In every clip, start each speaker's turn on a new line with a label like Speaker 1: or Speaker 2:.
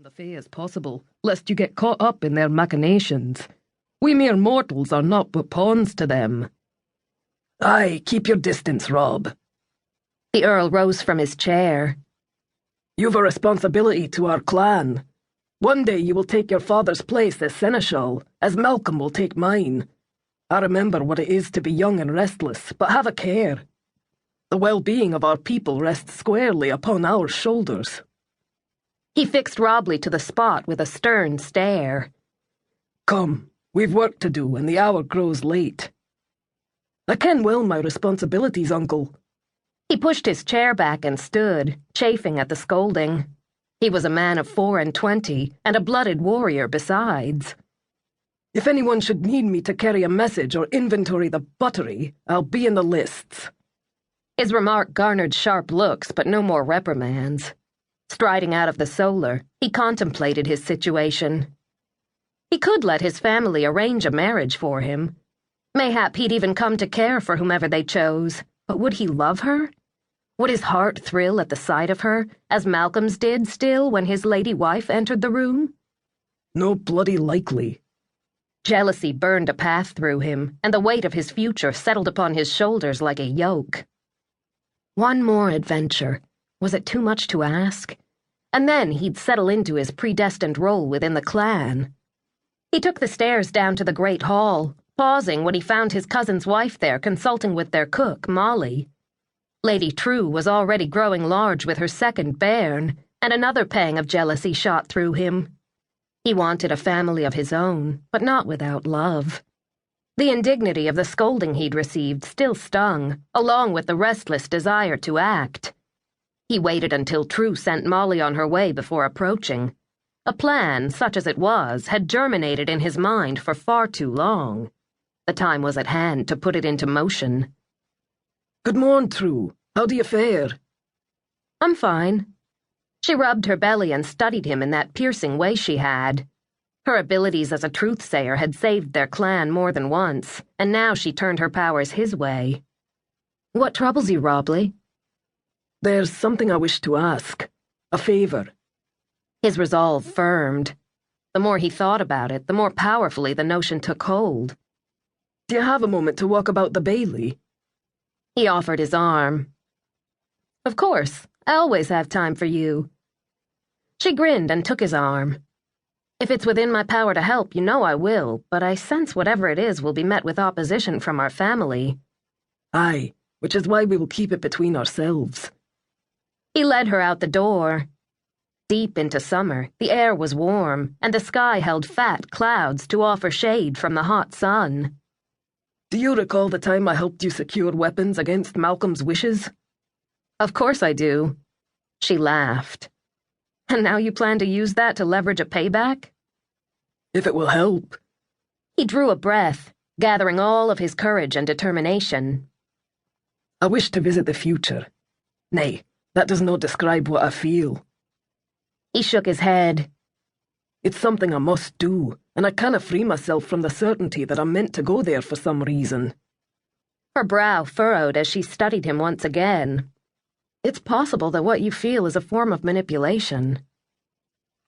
Speaker 1: the fae as possible, lest you get caught up in their machinations. We mere mortals are naught but pawns to them. Aye, keep your distance, Rob.
Speaker 2: The Earl rose from his chair.
Speaker 1: You've a responsibility to our clan. One day you will take your father's place as seneschal, as Malcolm will take mine. I remember what it is to be young and restless, but have a care. The well-being of our people rests squarely upon our shoulders.
Speaker 2: He fixed Robley to the spot with a stern stare.
Speaker 1: Come, we've work to do, and the hour grows late. I ken well my responsibilities, Uncle.
Speaker 2: He pushed his chair back and stood, chafing at the scolding. He was a man of 24, and a blooded warrior besides.
Speaker 1: If anyone should need me to carry a message or inventory the buttery, I'll be in the lists.
Speaker 2: His remark garnered sharp looks, but no more reprimands. Striding out of the solar, he contemplated his situation. He could let his family arrange a marriage for him. Mayhap he'd even come to care for whomever they chose, but would he love her? Would his heart thrill at the sight of her, as Malcolm's did still when his lady wife entered the room?
Speaker 1: No bloody likely.
Speaker 2: Jealousy burned a path through him, and the weight of his future settled upon his shoulders like a yoke. One more adventure. Was it too much to ask? And then he'd settle into his predestined role within the clan. He took the stairs down to the great hall, pausing when he found his cousin's wife there consulting with their cook, Molly. Lady True was already growing large with her second bairn, and another pang of jealousy shot through him. He wanted a family of his own, but not without love. The indignity of the scolding he'd received still stung, along with the restless desire to act. He waited until True sent Molly on her way before approaching. A plan, such as it was, had germinated in his mind for far too long. The time was at hand to put it into motion.
Speaker 1: Good morn, True. How do you fare?
Speaker 2: I'm fine. She rubbed her belly and studied him in that piercing way she had. Her abilities as a truth-sayer had saved their clan more than once, and now she turned her powers his way. What troubles you, Robley?
Speaker 1: There's something I wish to ask. A favour.
Speaker 2: His resolve firmed. The more he thought about it, the more powerfully the notion took hold.
Speaker 1: Do you have a moment to walk about the Bailey?
Speaker 2: He offered his arm. Of course, I always have time for you. She grinned and took his arm. If it's within my power to help, you know I will, but I sense whatever it is will be met with opposition from our family.
Speaker 1: Aye, which is why we will keep it between ourselves.
Speaker 2: He led her out the door. Deep into summer, the air was warm, and the sky held fat clouds to offer shade from the hot sun.
Speaker 1: Do you recall the time I helped you secure weapons against Malcolm's wishes?
Speaker 2: Of course I do. She laughed. And now you plan to use that to leverage a payback?
Speaker 1: If it will help.
Speaker 2: He drew a breath, gathering all of his courage and determination.
Speaker 1: I wish to visit the future. Nay, that does not describe what I feel.
Speaker 2: He shook his head.
Speaker 1: It's something I must do, and I cannot free myself from the certainty that I'm meant to go there for some reason.
Speaker 2: Her brow furrowed as she studied him once again. It's possible that what you feel is a form of manipulation.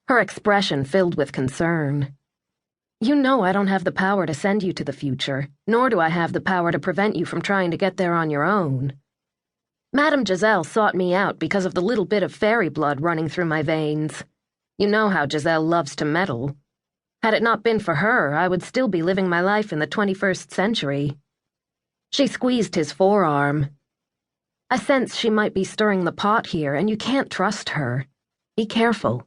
Speaker 2: Her expression filled with concern. You know I don't have the power to send you to the future, nor do I have the power to prevent you from trying to get there on your own. Madame Giselle sought me out because of the little bit of fairy blood running through my veins. You know how Giselle loves to meddle. Had it not been for her, I would still be living my life in the 21st century. She squeezed his forearm. I sense she might be stirring the pot here, and you can't trust her. Be careful.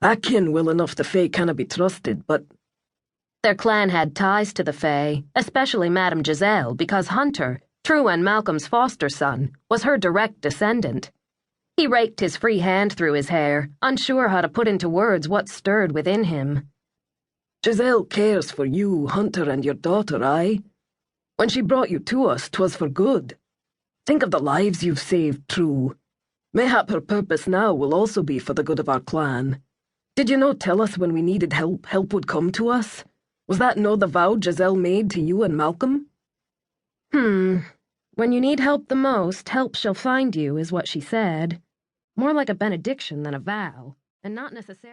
Speaker 1: I ken well enough the fae canna be trusted, but...
Speaker 2: Their clan had ties to the fae, especially Madame Giselle, because Hunter, True and Malcolm's foster son, was her direct descendant. He raked his free hand through his hair, unsure how to put into words what stirred within him.
Speaker 1: Giselle cares for you, Hunter, and your daughter, aye? When she brought you to us, 'twas for good. Think of the lives you've saved, True. Mayhap her purpose now will also be for the good of our clan. Did you no tell us when we needed help, help would come to us? Was that no the vow Giselle made to you and Malcolm?
Speaker 2: When you need help the most, help shall find you, is what she said. More like a benediction than a vow, and not necessarily